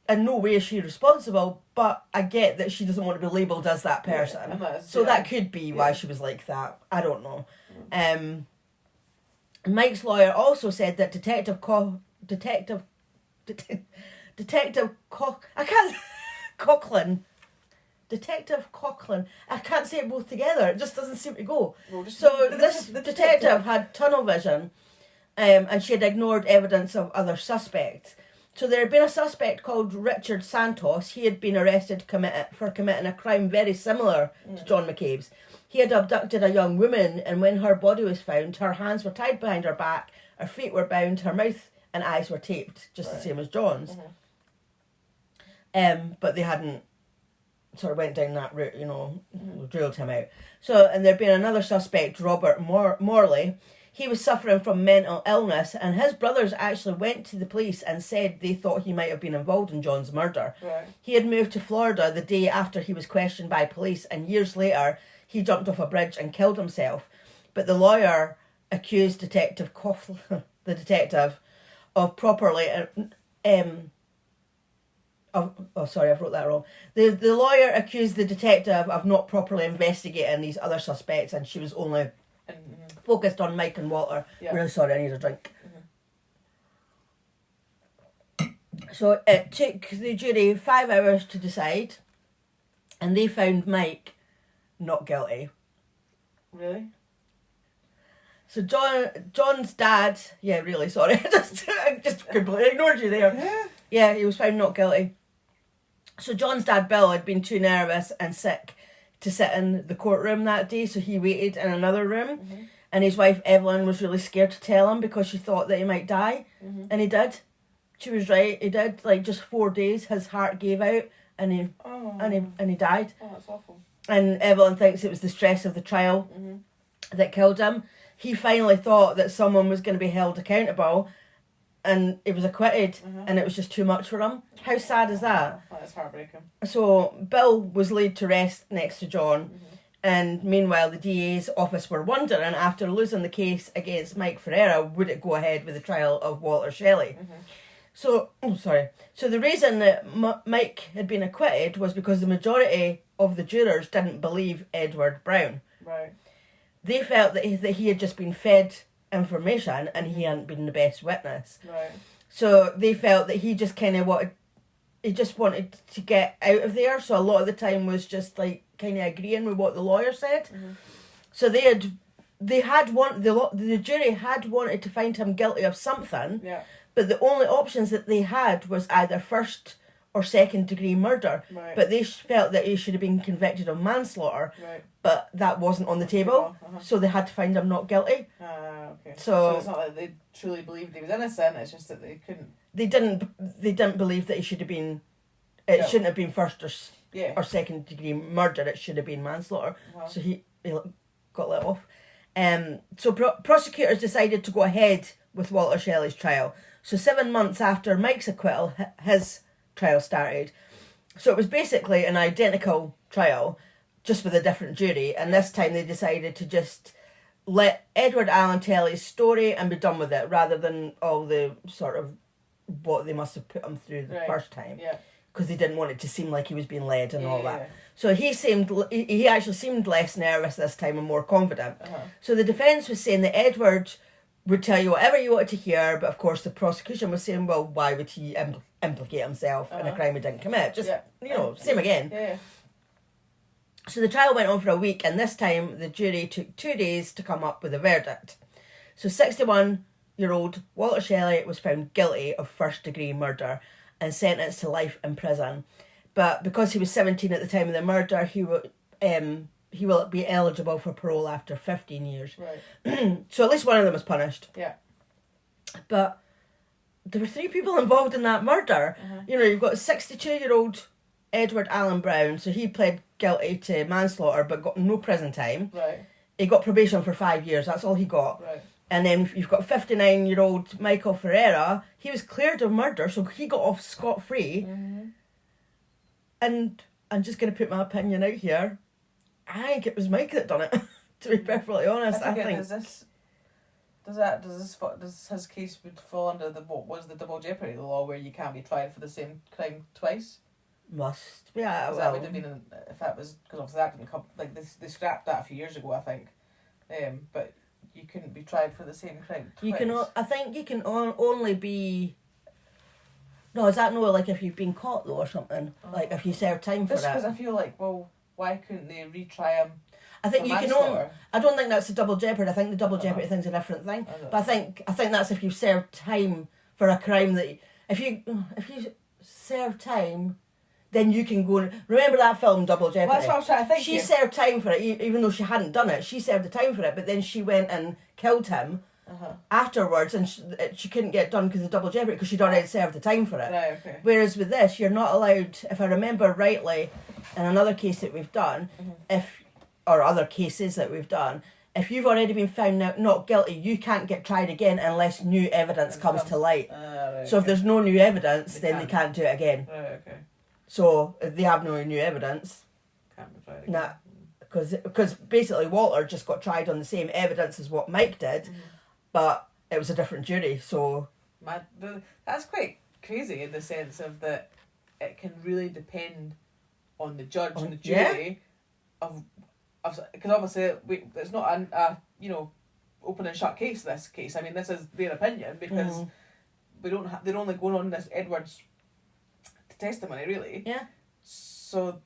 Speaker 2: in no way is she responsible, but I get that she doesn't want to be labelled as that person. So that could be why she was like that. I don't know. Mike's lawyer also said that Detective Coughlin, I can't say it both together, it just doesn't seem to go. So this detective had tunnel vision, and she had ignored evidence of other suspects. So there had been a suspect called Richard Santos. He had been arrested for committing a crime very similar to John McCabe's. He had abducted a young woman, and when her body was found, her hands were tied behind her back, her feet were bound, her mouth and eyes were taped, just the same as John's. But they hadn't sort of went down that route, you know, drilled him out. So, and there'd been another suspect, Robert Morley. He was suffering from mental illness, and his brothers actually went to the police and said they thought he might have been involved in John's murder. Right. He had moved to Florida the day after he was questioned by police, and years later he jumped off a bridge and killed himself. But the lawyer accused Detective Coughlin, the detective, of properly... sorry, I wrote that wrong. The lawyer accused the detective of not properly investigating these other suspects, and she was only focused on Mike and Walter. Yeah. Really sorry, I need a drink. So it took the jury 5 hours to decide, and they found Mike not guilty.
Speaker 1: Really?
Speaker 2: So John's dad, yeah, really sorry, I just completely ignored you there. Yeah, he was found not guilty. So John's dad, Bill, had been too nervous and sick to sit in the courtroom that day, so he waited in another room. And his wife, Evelyn, was really scared to tell him because she thought that he might die. And he did. She was right, he did. Just 4 days, his heart gave out and he died.
Speaker 1: Oh, that's awful.
Speaker 2: And Evelyn thinks it was the stress of the trial that killed him. He finally thought that someone was going to be held accountable, and he was acquitted, and it was just too much for him. How sad is that?
Speaker 1: Oh, that's heartbreaking.
Speaker 2: So Bill was laid to rest next to John, and meanwhile the DA's office were wondering, after losing the case against Mike Ferreira, would it go ahead with the trial of Walter Shelley? So the reason that Mike had been acquitted was because the majority of the jurors didn't believe Edward Brown.
Speaker 1: Right.
Speaker 2: They felt that he had just been fed information and he hadn't been the best witness.
Speaker 1: Right.
Speaker 2: So they felt that he just kind of wanted to get out of there. So a lot of the time was just like kind of agreeing with what the lawyer said. So the jury had wanted to find him guilty of something.
Speaker 1: Yeah.
Speaker 2: But the only options that they had was either first or second degree murder.
Speaker 1: Right.
Speaker 2: But they felt that he should have been convicted of manslaughter.
Speaker 1: Right.
Speaker 2: But that wasn't on the table. So they had to find him not guilty.
Speaker 1: Okay.
Speaker 2: So
Speaker 1: it's not that they truly believed he was innocent, it's just that they couldn't.
Speaker 2: They didn't believe that he should have been. It shouldn't have been first or second degree murder. It should have been manslaughter. So he got let off. So prosecutors decided to go ahead with Walter Shelley's trial. So 7 months after Mike's acquittal, his trial started. So it was basically an identical trial, just with a different jury. And this time they decided to just let Edward Allen tell his story and be done with it, rather than all the sort of what they must have put him through the first time.
Speaker 1: Yeah.
Speaker 2: Because they didn't want it to seem like he was being led and all that. So he actually seemed less nervous this time and more confident. So the defence was saying that Edward would tell you whatever you wanted to hear, but of course the prosecution was saying, well, why would he implicate himself in a crime he didn't commit? Just, same again.
Speaker 1: Yeah.
Speaker 2: So the trial went on for a week, and this time the jury took 2 days to come up with a verdict. So 61-year-old Walter Shelley was found guilty of first-degree murder and sentenced to life in prison. But because he was 17 at the time of the murder, he will be eligible for parole after 15 years.
Speaker 1: Right.
Speaker 2: So at least one of them was punished.
Speaker 1: Yeah.
Speaker 2: But there were 3 people involved in that murder. You've got 62-year-old Edward Allen Brown, so he pled guilty to manslaughter but got no prison time.
Speaker 1: Right.
Speaker 2: He got probation for 5 years, that's all he got.
Speaker 1: Right.
Speaker 2: And then you've got 59-year-old Michael Ferreira. He was cleared of murder, so he got off scot-free. And I'm just going to put my opinion out here. I think it was Mike that done it, to be perfectly honest. I think does his case would fall under the double jeopardy law, where you can't be tried for the same crime twice? Must. Yeah, well.
Speaker 1: That would have been if that was, because obviously that didn't come, like they scrapped that a few years ago, I think. But you couldn't be tried for the same crime twice.
Speaker 2: I think you can only be. No, is that like if you've been caught though or something? Like if you serve time for it?
Speaker 1: Because I feel like, well, why couldn't they retry him?
Speaker 2: I think you can only. I don't think that's a double jeopardy. I think the double jeopardy thing's a different thing. But I think that's if you serve time for a crime that if you serve time, then you can go. Remember that film Double Jeopardy?
Speaker 1: Well, that's what I was trying to think.
Speaker 2: She served time for it, even though she hadn't done it. She served the time for it, but then she went and killed him afterwards, and she couldn't get done because of double jeopardy, because she'd already served the time for it.
Speaker 1: Right, okay.
Speaker 2: Whereas with this, you're not allowed, if I remember rightly, in another case that we've done, or other cases that we've done, if you've already been found not guilty, you can't get tried again unless new evidence comes to light.
Speaker 1: Right,
Speaker 2: so if there's no new evidence, then they can't do it again.
Speaker 1: Right, okay.
Speaker 2: So if they have no new evidence,
Speaker 1: can't be tried again.
Speaker 2: Because basically Walter just got tried on the same evidence as what Mike did, but it was a different jury. So
Speaker 1: that's quite crazy in the sense of that it can really depend on the judge and the jury because obviously it's not a open and shut case. This case, I mean, this is their opinion because they're only going on this Edward's testimony, really.
Speaker 2: Yeah.
Speaker 1: So,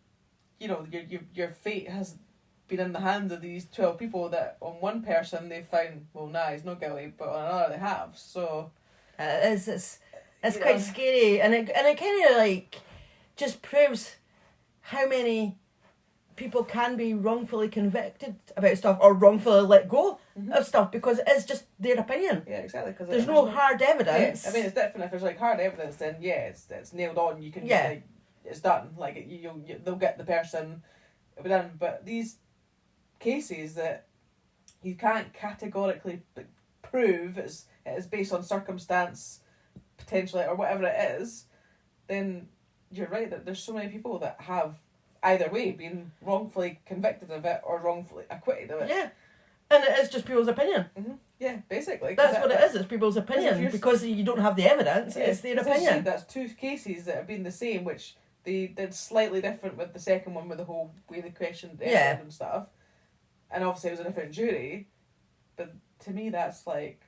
Speaker 1: your fate has been in the hands of these 12 people that on one person they found, well, nah, he's not guilty, but on another they have. So
Speaker 2: it's quite scary, and it kind of like just proves how many people can be wrongfully convicted about stuff or wrongfully let go of stuff because it's just their opinion.
Speaker 1: Yeah, exactly. Because
Speaker 2: there's no hard evidence.
Speaker 1: Yeah, I mean, it's different if there's like hard evidence. Then it's nailed on. You can it's done. Like they'll get the person, it'll be done. But these cases that you can't categorically prove it is based on circumstance, potentially, or whatever it is, then you're right that there's so many people that have either way been wrongfully convicted of it or wrongfully acquitted of it.
Speaker 2: Yeah, and it is just people's opinion.
Speaker 1: Mm-hmm. Yeah, basically.
Speaker 2: That's what it is. It's people's opinion because you don't have the evidence. Yeah, it's their opinion.
Speaker 1: That's two cases that have been the same, which they did slightly different with the second one with the whole way they questioned Edward and stuff, and obviously it was a different jury. But to me, that's like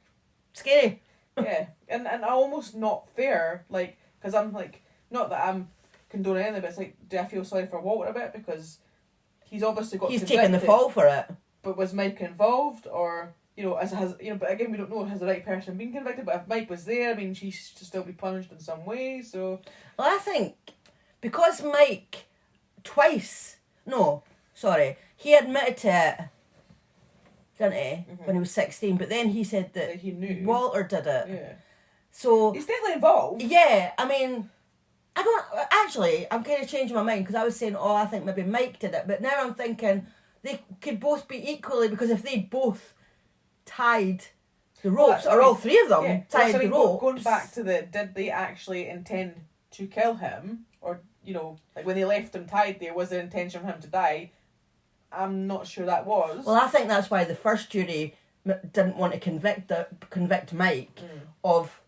Speaker 2: scary.
Speaker 1: Yeah, and almost not fair. Like, because I'm like, not that I'm condoning anything, but it's like, do I feel sorry for Walter a bit because he's obviously got
Speaker 2: he's taken the fall for it.
Speaker 1: But was Mike involved, or but again we don't know, has the right person been convicted? But if Mike was there, I mean, she should still be punished in some way. So,
Speaker 2: well, I think because Mike he admitted to it, didn't he, when he was 16? But then he said that
Speaker 1: he knew
Speaker 2: Walter did it.
Speaker 1: Yeah.
Speaker 2: So
Speaker 1: he's definitely involved.
Speaker 2: Yeah, I mean, I'm kind of changing my mind because I was saying, I think maybe Mike did it, but now I'm thinking they could both be equally, because if they both tied the ropes, or all three of them tied the ropes.
Speaker 1: Going back to did they actually intend to kill him, or like when they left him tied there, was the intention for him to die? I'm not sure that was.
Speaker 2: Well, I think that's why the first jury didn't want to convict Mike of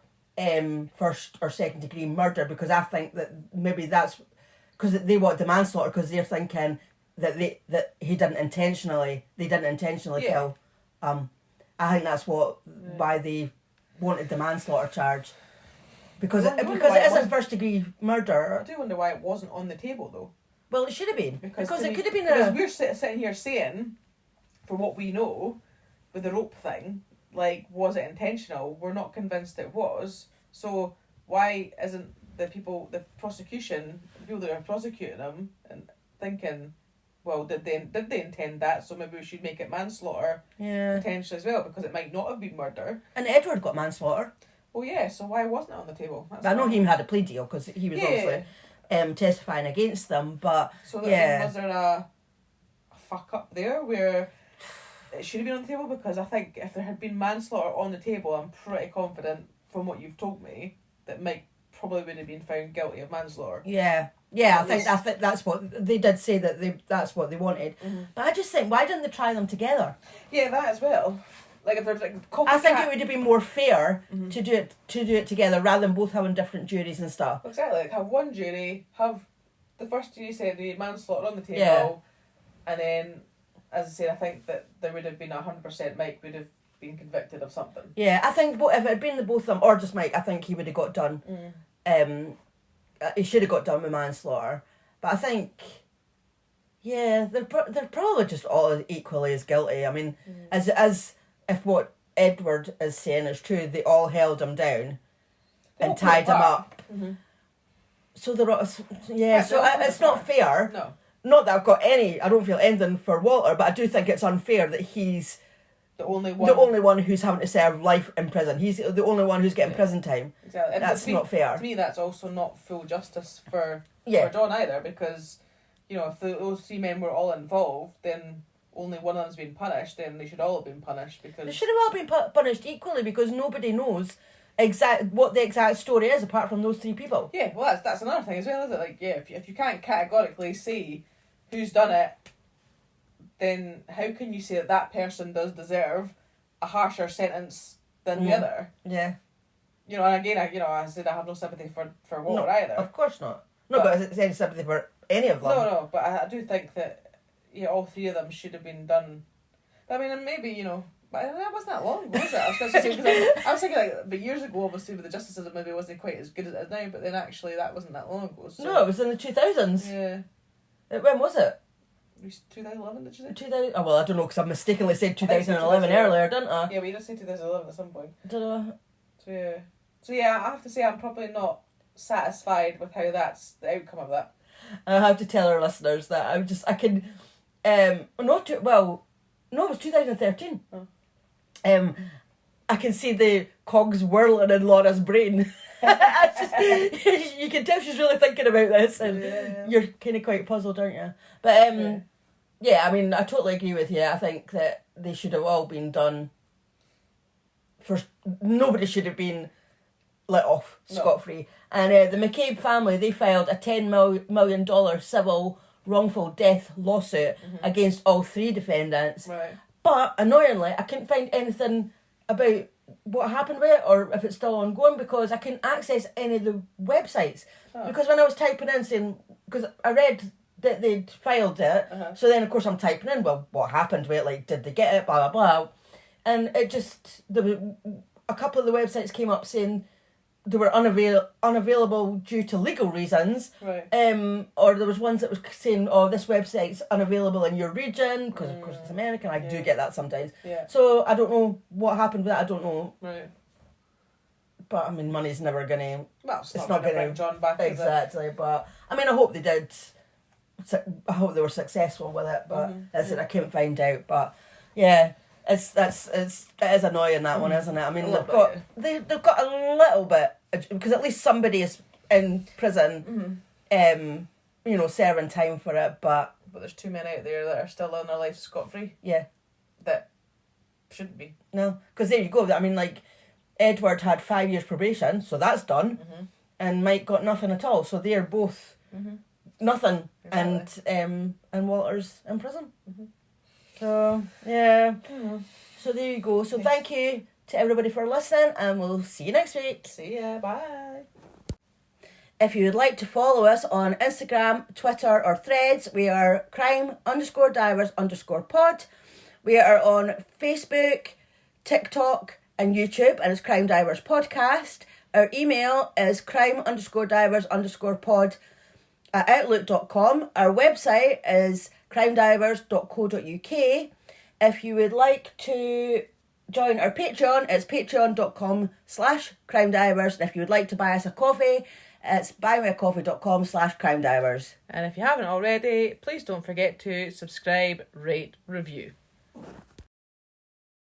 Speaker 2: first or second degree murder, because I think that maybe that's because they want the manslaughter, because they're thinking that they didn't intentionally kill. I think that's why they wanted the manslaughter charge, because it isn't first degree murder.
Speaker 1: I do wonder why it wasn't on the table though.
Speaker 2: Well, it should have been, because it could have been
Speaker 1: because we're sitting here saying, for what we know, with the rope thing, like, was it intentional? We're not convinced it was. So why isn't the prosecution, the people that are prosecuting them, and thinking, well, did they intend that? So maybe we should make it manslaughter potentially as well, because it might not have been murder.
Speaker 2: And Edward got manslaughter.
Speaker 1: Well, yeah. So why wasn't it on the table?
Speaker 2: I know he had a plea deal because he was obviously testifying against them, but
Speaker 1: so was there a fuck up there where it should have been on the table? Because I think if there had been manslaughter on the table, I'm pretty confident from what you've told me that Mike probably would have been found guilty of manslaughter.
Speaker 2: Yeah, I think that's what they did say, that's what they wanted. Mm-hmm. But I just think, why didn't they try them together?
Speaker 1: Yeah, that as well. Like if there's like
Speaker 2: I think it would have been more fair to do it together rather than both having different juries and stuff.
Speaker 1: Exactly, like have one jury, have the first jury said they had manslaughter on the table, and then, as I said, I think that there would have been 100% Mike would have been convicted of something.
Speaker 2: Yeah, I think if it had been the both of them, or just Mike, I think he would have got done. He should have got done with manslaughter. But I think, they're probably just all equally as guilty. I mean, as if what Edward is saying is true, they all held him down and tied him up. Mm-hmm. So they're all, so it's not fair.
Speaker 1: No.
Speaker 2: Not that I don't feel anything for Walter, but I do think it's unfair that he's the only one who's having to serve life in prison. He's the only one who's getting prison time.
Speaker 1: Exactly.
Speaker 2: That's not fair.
Speaker 1: To me, that's also not full justice for John either, because, if those three men were all involved, then only one of them's been punished, then they should all have been punished, because...
Speaker 2: They should have all been punished equally, because nobody knows what the exact story is apart from those three people.
Speaker 1: Yeah, well, that's another thing as well, isn't it? Like, if you can't categorically say who's done it, then how can you say that person does deserve a harsher sentence than the other?
Speaker 2: Yeah.
Speaker 1: And again, I said I have no sympathy for Walter either.
Speaker 2: Of course not. But it's any sympathy for any of them.
Speaker 1: No, but I do think that all three of them should have been done. I mean, maybe, but that wasn't that long ago, was it? I was going to say, because I was thinking, but years ago, obviously, with the justice system, maybe it wasn't quite as good as it is now, but then actually that wasn't that long ago. So.
Speaker 2: No, it was in the 2000s.
Speaker 1: Yeah.
Speaker 2: When was it?
Speaker 1: It was 2011, did you say?
Speaker 2: 2000. Oh, well, I don't know, because I mistakenly said 2011 earlier, didn't I?
Speaker 1: Yeah, we did say 2011 at some point.
Speaker 2: Did I?
Speaker 1: So I have to say I'm probably not satisfied with how that's the outcome of that.
Speaker 2: I have to tell our listeners that it was 2013.
Speaker 1: Oh.
Speaker 2: I can see the cogs whirling in Laura's brain. You can tell she's really thinking about this, and you're kind of quite puzzled, aren't you? But yeah, I mean, I totally agree with you. I think that they should have all been done. Nobody should have been let off scot-free. And the McCabe family, they filed a $10 million civil wrongful death lawsuit against all three defendants.
Speaker 1: Right.
Speaker 2: But annoyingly, I couldn't find anything about what happened with it or if it's still ongoing, because I couldn't access any of the websites. Because when I was typing in saying, because I read that they'd filed it, so then of course I'm typing in, well, what happened with it, like, did they get it, blah, blah, blah. And it just, there was, a couple of the websites came up saying they were unavailable due to legal reasons.
Speaker 1: Right.
Speaker 2: Or there was ones that was saying, oh, this website's unavailable in your region, because of course it's American. I do get that sometimes.
Speaker 1: Yeah.
Speaker 2: So I don't know what happened with that. I don't know.
Speaker 1: Right.
Speaker 2: But I mean, money's never gonna.
Speaker 1: Well, it's not gonna bring John back.
Speaker 2: Exactly. But I mean, I hope they did. I hope they were successful with it. But as I said, I couldn't find out. But yeah. It is annoying, that one, isn't it? I mean, they've got a little bit, because at least somebody is in prison, serving time for it, but
Speaker 1: there's too many out there that are still living their life scot-free.
Speaker 2: Yeah.
Speaker 1: That shouldn't be.
Speaker 2: No, because there you go. I mean, like, Edward had 5 years probation, so that's done, and Mike got nothing at all, so they're both nothing, exactly. And Walter's in prison. So, yeah. So there you go. So thank you to everybody for listening, and we'll see you next week.
Speaker 1: See ya. Bye.
Speaker 2: If you would like to follow us on Instagram, Twitter or Threads, we are crime_divers_pod. We are on Facebook, TikTok and YouTube, and it's Crime Divers Podcast. Our email is crime_divers_pod@outlook.com. Our website is crimedivers.co.uk. If you would like to join our Patreon, it's patreon.com/crimedivers. And if you would like to buy us a coffee, it's buymeacoffee.com/crimedivers.
Speaker 1: And if you haven't already, please don't forget to subscribe, rate, review.